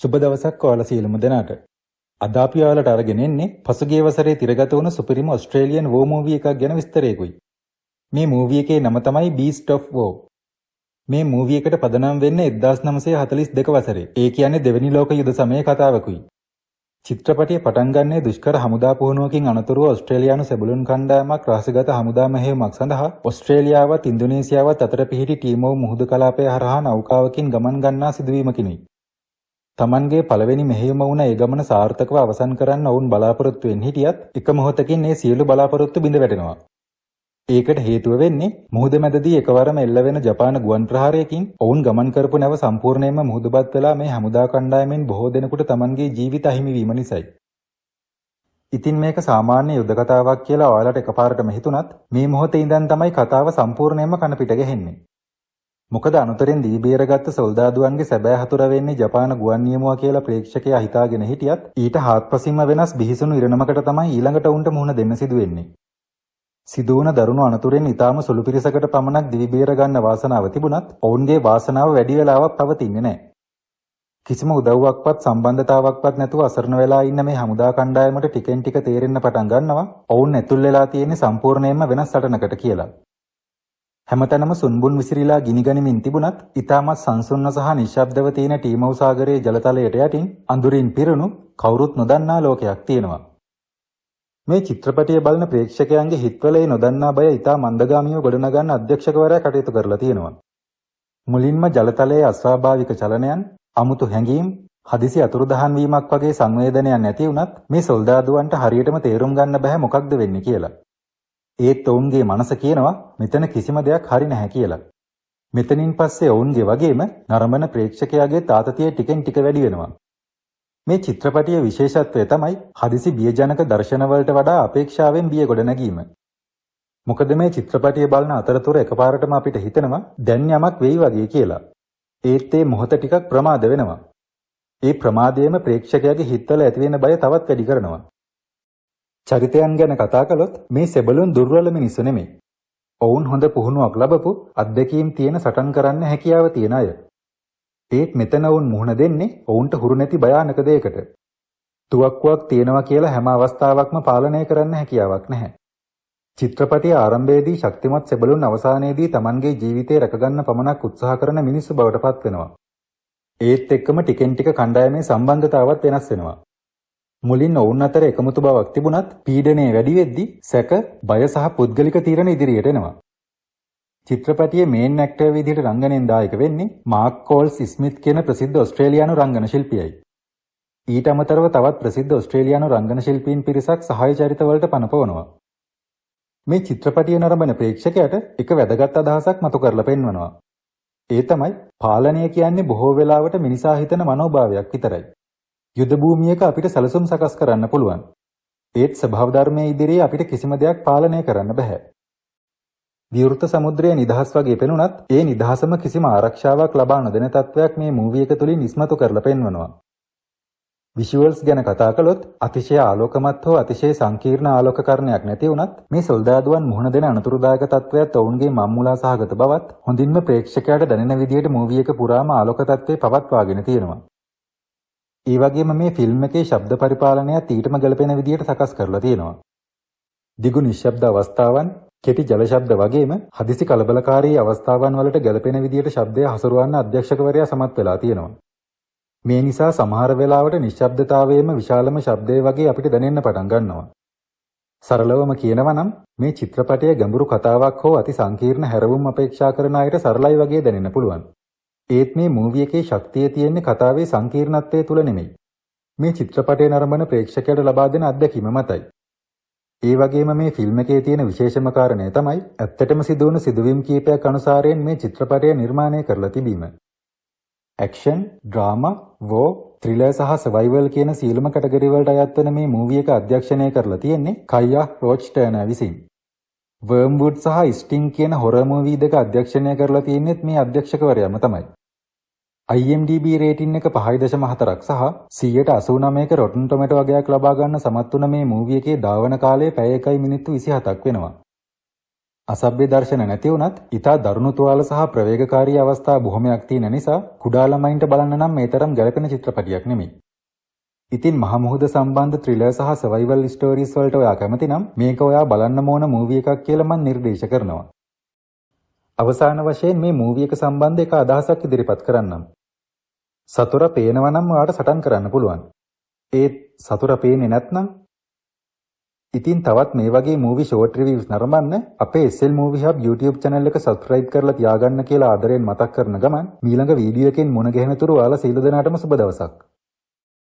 සුබ දවසක් ඔයාලා සියලුම දෙනාට. අද අපි ඔයාලට අරගෙන එන්නේ පසුගිය වසරේ තිරගත වුණු සුපිරිම ඔස්ට්‍රේලියන් වෝ මූවී එකක් ගැන විස්තරයකුයි. මේ මූවී එකේ නම තමයි බීස්ට් ඔෆ් වෝ. මේ මූවී එකට පදනම් වෙන්නේ 1942 වසරේ. ඒ කියන්නේ දෙවෙනි ලෝක යුද්ධ සමයේ කතාවකුයි. චිත්‍රපටය පටන් ගන්නේ දුෂ්කර හමුදා පුහුණුවකින් අනතුරුව ඔස්ට්‍රේලියානු සෙබළුන් කණ්ඩායමක් රහසිගත හමුදා මෙහෙයුමක් සඳහා ඔස්ට්‍රේලියාවත් ඉන්දුනීසියාවත් අතර පිහිටි ටීමෝව් මුහුදු කලාපය හරහා නෞකාවකින් ගමන් ගන්නා සිදුවීමකිනුයි. තමන්ගේ පළවෙනි මෙහෙයුම වුණ ඒ ගමන සාර්ථකව අවසන් කරන්න ඔවුන් බලාපොරොත්තු වෙන්න හිටියත් එක මොහොතකින් මේ සියලු බලාපොරොත්තු බිඳ වැටෙනවා. ඒකට හේතුව වෙන්නේ මුහුද මැදදී එකවරම එල්ල වෙන ජපාන ගුවන් ප්‍රහාරයකින් ඔවුන් ගමන් කරපු නැව සම්පූර්ණයෙන්ම මුහුදුබත් වෙලා මේ හමුදා කණ්ඩායමෙන් බොහෝ දෙනෙකුට තමන්ගේ ජීවිත අහිමි වීම නිසායි. ඉතින් මේක සාමාන්‍ය යුද්ධ කතාවක් කියලා ඔයාලට එකපාරටම හිතුණත් මේ මොහොතේ ඉඳන් තමයි කතාව සම්පූර්ණයෙන්ම කන පිට ගැහෙන්නේ. මොකද අනුතරින් දී බේරගත්ත සොල්දාදුවන්ගේ සැබෑ හතුර වෙන්නේ ජපාන ගුවන් නියමුවා කියලා ප්‍රේක්ෂකයා හිතාගෙන හිටියත් ඊට හාත්පසින්ම වෙනස් බිහිසුණු ඉරණමකට තමයි ඊළඟට උන්ට මුහුණ දෙන්න සිදු වෙන්නේ. සිදු වුණ දරුණු අනතුරෙන් ඊටාම සුළු පිරිසකට පමණක් දිවි බේර ගන්න වාසනාව තිබුණත් ඔවුන්ගේ වාසනාව වැඩි වෙලාවක් පවතින්නේ නැහැ. කිසිම උදව්වක්වත් සම්බන්ධතාවක්වත් නැතුව අසරණ වෙලා ඉන්න මේ හමුදා කණ්ඩායමට ටිකෙන් ටික තේරෙන්න පටන් ගන්නවා ඔවුන් ඇතුල් වෙලා තියෙන්නේ සම්පූර්ණයෙන්ම වෙනස් සටනකට කියලා. හැමතැනම සුන්බුන් විසිරීලා ගිනිගනිමින් තිබුණත් ඊටමත් සංසුන්ව සහ නිශ්ශබ්දව තියෙන ටීමව් සාගරයේ ජලතලයට යටින් අඳුරින් පිරුණු කවුරුත් නොදන්නා ලෝකයක් තියෙනවා. මේ චිත්‍රපටය බලන ප්‍රේක්ෂකයන්ගේ හිතවල ඒ නොදන්නා බය ඊටා මන්දගාමීව ගොඩනගන්න අධ්‍යක්ෂකවරයා කටයුතු කරලා තියෙනවා. මුලින්ම ජලතලයේ අස්වාභාවික චලනයන්, අමුතු හැඟීම්, හදිසි අතුරුදහන් වීමක් වගේ සංවේදනයන් නැති වුණත් මේ සොල්දාදුවන්ට හරියටම තේරුම් ගන්න බෑ මොකක්ද වෙන්නේ කියලා. ඒත් ඔවුන්ගේ මනස කියනවා මෙතන කිසිම දෙයක් හරි නැහැ කියලා. මෙතනින් පස්සේ ඔවුන්ගේ වගේම නරඹන ප්‍රේක්ෂකයාගේ තාතතිය ටිකෙන් ටික වැඩි වෙනවා. මේ චිත්‍රපටයේ විශේෂත්වය තමයි හදිසි බියජනක දර්ශනවලට වඩා අපේක්ෂාවෙන් බිය ගොඩනැගීම. මොකද මේ චිත්‍රපටය බලන අතරතුර එකපාරටම අපිට හිතෙනවා දැන් යමක් වෙයි වගේ කියලා. ඒත් ඒ මොහොත ටිකක් ප්‍රමාද වෙනවා. ඒ ප්‍රමාදයේම ප්‍රේක්ෂකයාගේ හිතවල ඇතිවෙන බය තවත් වැඩි කරනවා. චරිතයන් ගැන කතා කළොත් මේ සෙබළුන් දුර්වල මිනිස්සු නෙමෙයි. ඔවුන් හොඳ පුහුණුවක් ලැබපු අත්දැකීම් තියෙන සටන් කරන්න හැකියාව තියෙන අය. ඒත් මෙතන ඔවුන් මුහුණ දෙන්නේ ඔවුන්ට හුරු නැති භයානක දෙයකට. තුවක්කුවක් තියෙනවා කියලා හැම අවස්ථාවකම පාලනය කරන්න හැකියාවක් නැහැ. චිත්‍රපටයේ ආරම්භයේදී ශක්තිමත් සෙබළුන් අවසානයේදී Tamanගේ ජීවිතේ රැකගන්න පමණක් උත්සාහ කරන මිනිස්සු බවට පත් වෙනවා. ඒත් එක්කම ටිකෙන් ටික කණ්ඩායමේ සම්බන්ධතාවත් වෙනස් වෙනවා. මුලින් ඔවුන් අතර එකමුතු බවක් තිබුණත් පීඩනය වැඩි වෙද්දී සැක, බය සහ පුද්ගලික තීරණ ඉදිරියට එනවා. චිත්‍රපටයේ මේන් ඇක්ටර් විදිහට රංගනයෙන් දායක වෙන්නේ මාක් කෝල්ස් ස්මිත් කියන ප්‍රසිද්ධ ඔස්ට්‍රේලියානු රංගන ශිල්පියයි. ඊට අමතරව තවත් ප්‍රසිද්ධ ඔස්ට්‍රේලියානු රංගන ශිල්පීන් පිරිසක් සහාය චරිතවලට පනපවනවා. මේ චිත්‍රපටය නරඹන ප්‍රේක්ෂකයාට එක වැදගත් අදහසක් මතු කරලා පෙන්වනවා. ඒ තමයි පාලනය කියන්නේ බොහෝ වෙලාවට මිනිසා හිතන මනෝභාවයක් විතරයි. යුද භූමියක අපිට සැලසුම් සකස් කරන්න පුළුවන්. ඒත් ස්වභාව ධර්මයේ ඉදිරියේ අපිට කිසිම දෙයක් පාලනය කරන්න බෑ. විවෘත සමුද්‍රයේ නිදහස් වගේ පෙනුනත් ඒ නිදහසම කිසිම ආරක්ෂාවක් ලබා නොදෙන තත්වයක් මේ මූවී එක තුලින් ඉස්මතු කරලා පෙන්වනවා. විෂුවල්ස් ගැන කතා කළොත් අතිශය ආලෝකමත් හෝ අතිශය සංකීර්ණ ආලෝකකරණයක් නැති වුණත් මේ සොල්දාදුවන් මුහුණ දෙන අනතුරුදායක තත්වයක් ඔවුන්ගේ මම්මුලා සහගත බවත් හොඳින්ම ප්‍රේක්ෂකයාට දැනෙන විදියට මූවී එක පුරාම ආලෝක තත්ත්වය පවත්වාගෙන තියෙනවා. ඒ වගේම මේ ෆිල්ම් එකේ ශබ්ද පරිපාලනයත් ඊටම ගැලපෙන විදියට සකස් කරලා තියෙනවා. දිගු නිශ්ශබ්ද අවස්ථාවන්, කෙටි ජල ශබ්ද වගේම හදිසි කලබලකාරී අවස්ථාවන් වලට ගැලපෙන විදියට ශබ්දය හසුරවන්න අධ්‍යක්ෂකවරයා සමත් වෙලා තියෙනවා. මේ නිසා සමහර වෙලාවට නිශ්ශබ්දතාවයේම විශාලම ශබ්දය වගේ අපිට දැනෙන්න පටන් ගන්නවා. සරලවම කියනවා නම් මේ චිත්‍රපටය ගැඹුරු කතාවක් හෝ අති සංකීර්ණ හැරවුම් අපේක්ෂා කරන අයට සරලයි වගේ දැනෙන්න පුළුවන්. ඒත් මේ මූවී එකේ ශක්තිය තියෙන්නේ කතාවේ සංකීර්ණත්වය තුල නෙමෙයි. මේ චිත්‍රපටය නරඹන ප්‍රේක්ෂකයාට ලබා දෙන අත්දැකීම මතයි. ඒ වගේම මේ ෆිල්ම් එකේ තියෙන විශේෂම කාරණය තමයි ඇත්තටම සිදුවුණු සිදුවීම් කීපයක් අනුසාරයෙන් මේ චිත්‍රපටය නිර්මාණය කරලා තිබීම. ඇක්ෂන්, ඩ්‍රාමා, වෝ, ත්‍රිලර් සහ සර්වයිවල් කියන සියලුම කැටගරි වලට අයත් වෙන මේ මූවී එක අධ්‍යක්ෂණය කරලා තියෙන්නේ කයියා රෝච් ටර්නර් විසින්. වර්ම්වුඩ් සහ ස්ටිං කියන හොරර් මූවී දෙක අධ්‍යක්ෂණය කරලා තියෙන්නේත් මේ අධ්‍යක්ෂකවරයාම තමයි. IMDb රේටින් එක 5.4ක් සහ 189ක Rotten Tomato වගයක් ලබා ගන්න සමත් වුණ මේ මූවී එකේ ධාවන කාලය පැය 1 මිනිත්තු 27ක් වෙනවා. අසභ්‍ය දර්ශන නැති වුණත් ඊටා දරුණු තුවාල සහ ප්‍රවේගකාරී අවස්ථා බොහොමයක් තියෙන නිසා කුඩා ළමයින්ට බලන්න නම් මේ තරම් ගැළපෙන චිත්‍රපටියක් නෙමෙයි. ඉතින් මහ මුහුද සම්බන්ධ ත්‍රිලර් සහ සර්වයිවල් ස්ටෝරීස් වලට ඔයා කැමති නම් මේක ඔයා බලන්න ඕන මූවි එකක් කියලා මම නිර්දේශ කරනවා. අවසාන වශයෙන් මේ මූවි එක සම්බන්ධ එක අදහසක් ඉදිරිපත් කරන්නම්. සතුර පේනවා නම් ඔයාට සටන් කරන්න පුළුවන්. ඒත් සතුර පේන්නේ නැත්නම් ඉතින් තවත් මේ වගේ මූවි ෂෝට් රිවිව්ස් නරඹන්න අපේ SL Movie Hub YouTube channel එක subscribe කරලා තියාගන්න කියලා ආදරෙන් මතක් කරන ගමන් ඊළඟ වීඩියෝ එකෙන් මුණ ගැහෙන තුරු ඔයාලා සීල දෙනාටම සුබ දවසක්.